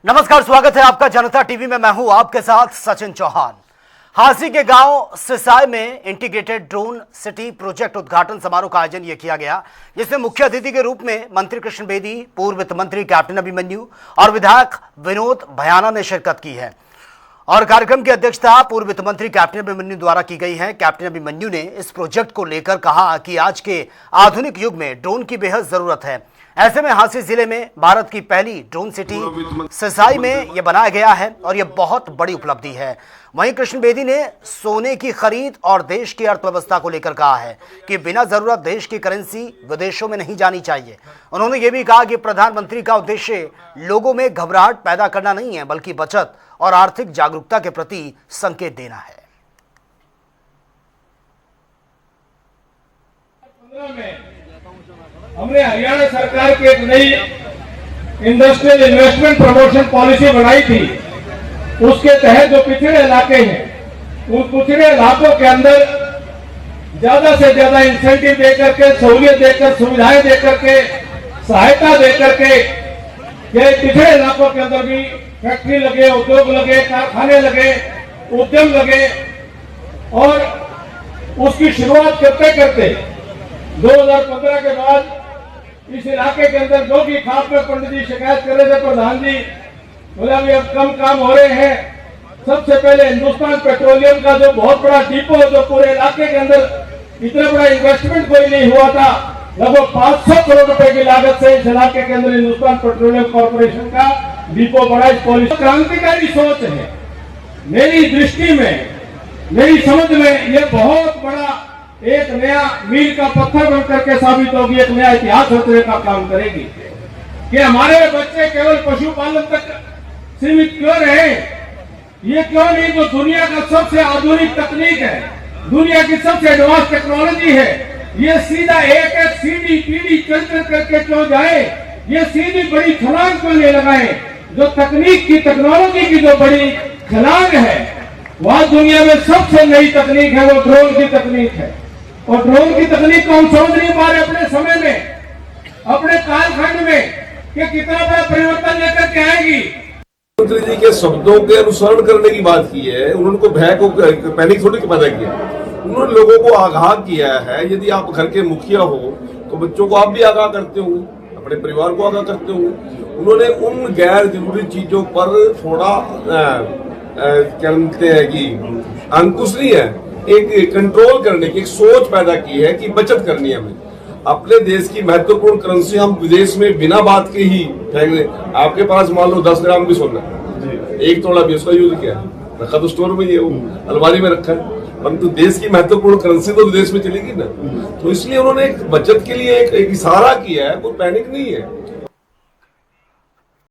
नमस्कार, स्वागत है आपका जनता टीवी में। मैं हूं आपके साथ सचिन चौहान। हांसी के गांव सिसाई में इंटीग्रेटेड ड्रोन सिटी प्रोजेक्ट उद्घाटन समारोह का आयोजन यह किया गया, जिसमें मुख्य अतिथि के रूप में मंत्री कृष्ण बेदी, पूर्व वित्त मंत्री कैप्टन अभिमन्यु और विधायक विनोद भयाना ने शिरकत की है। और कार्यक्रम की अध्यक्षता पूर्व वित्त मंत्री कैप्टन अभिमन्यु द्वारा की गई है। कैप्टन अभिमन्यु ने इस प्रोजेक्ट को लेकर कहा कि आज के आधुनिक युग में ड्रोन की बेहद जरूरत है। ऐसे में हांसी जिले में भारत की पहली ड्रोन सिटी सिसाई में यह बनाया गया है और यह बहुत बड़ी उपलब्धि है। वहीं कृष्ण बेदी ने सोने की खरीद और देश की अर्थव्यवस्था को लेकर कहा है कि बिना जरूरत देश की करेंसी विदेशों में नहीं जानी चाहिए। उन्होंने यह भी कहा कि प्रधानमंत्री का उद्देश्य लोगों में घबराहट पैदा करना नहीं है, बल्कि बचत और आर्थिक जागरूकता के प्रति संकेत देना है। हमने हरियाणा सरकार की एक नई इंडस्ट्रियल इन्वेस्टमेंट प्रमोशन पॉलिसी बनाई थी। उसके तहत जो पिछड़े इलाके हैं, उन पिछड़े इलाकों के अंदर ज्यादा से ज्यादा इंसेंटिव देकर के, सहूलियत देकर, सुविधाएं देकर के, सहायता देकर के ये पिछड़े इलाकों के अंदर भी फैक्ट्री लगे, उद्योग लगे, कारखाने लगे, उद्यम लगे। और उसकी शुरुआत करते करते 2015 के बाद इस इलाके के अंदर जो भी खाप में पंडित जी शिकायत कर रहे थे, प्रधान जी बोले अभी अब कम काम हो रहे हैं। सबसे पहले हिंदुस्तान पेट्रोलियम का जो बहुत बड़ा डिपो, जो पूरे इलाके के अंदर इतना बड़ा इन्वेस्टमेंट कोई नहीं हुआ था, लगभग 500 करोड़ रुपए की लागत से इस इलाके के अंदर हिंदुस्तान पेट्रोलियम कॉर्पोरेशन का डिपो बड़ा। इस पॉलिसी क्रांतिकारी सोच है। मेरी दृष्टि में, मेरी समझ में यह बहुत बड़ा एक नया मील का पत्थर बन करके साबित होगी, एक नया इतिहास रचने का काम करेगी कि हमारे बच्चे केवल पशुपालन तक सीमित क्यों रहे। ये क्यों नहीं, जो दुनिया का सबसे आधुनिक तकनीक है, दुनिया की सबसे एडवांस टेक्नोलॉजी है, ये सीधा एक एक सीधी पीढ़ी चल चल करके क्यों जाए, ये सीधी बड़ी छलांग क्यों नहीं लगाए। जो तकनीक की, टेक्नोलॉजी की जो बड़ी छलांग है, वह दुनिया में सबसे नई तकनीक है, वो ड्रोन की तकनीक है। और ड्रोन की तकनीक को हम समझ नहीं पा रहे अपने समय में, अपने कालखंड में, कि कितना बड़ा परिवर्तन लेकर के आएगी। मुख्यमंत्री जी के शब्दों के अनुसरण करने की बात की है। उन्होंने को भय को, पैनिक थोड़ी पैदा किया। उन्होंने लोगों को आगाह किया है। यदि आप घर के मुखिया हो तो बच्चों को आप भी आगाह करते होंगे, अपने परिवार को आगाह करते होंगे। उन्होंने उन गैर जरूरी चीजों पर थोड़ा क्या कहते हैं कि अंकुश नहीं है, एक कंट्रोल करने की एक सोच पैदा की है कि बचत करनी है हमें। अपने देश की महत्वपूर्ण करेंसी हम विदेश में बिना बात के ही फेंक दें। आपके पास मान लो 10 ग्राम भी सोना, एक तोड़ा भी, उसका यूज किया रखा तो स्टोर में ही है, वो अलमारी में रखा है, परंतु देश की महत्वपूर्ण करेंसी तो विदेश में चलेगी ना। तो इसलिए उन्होंने एक बचत के लिए एक इशारा किया है, कोई पैनिक नहीं है।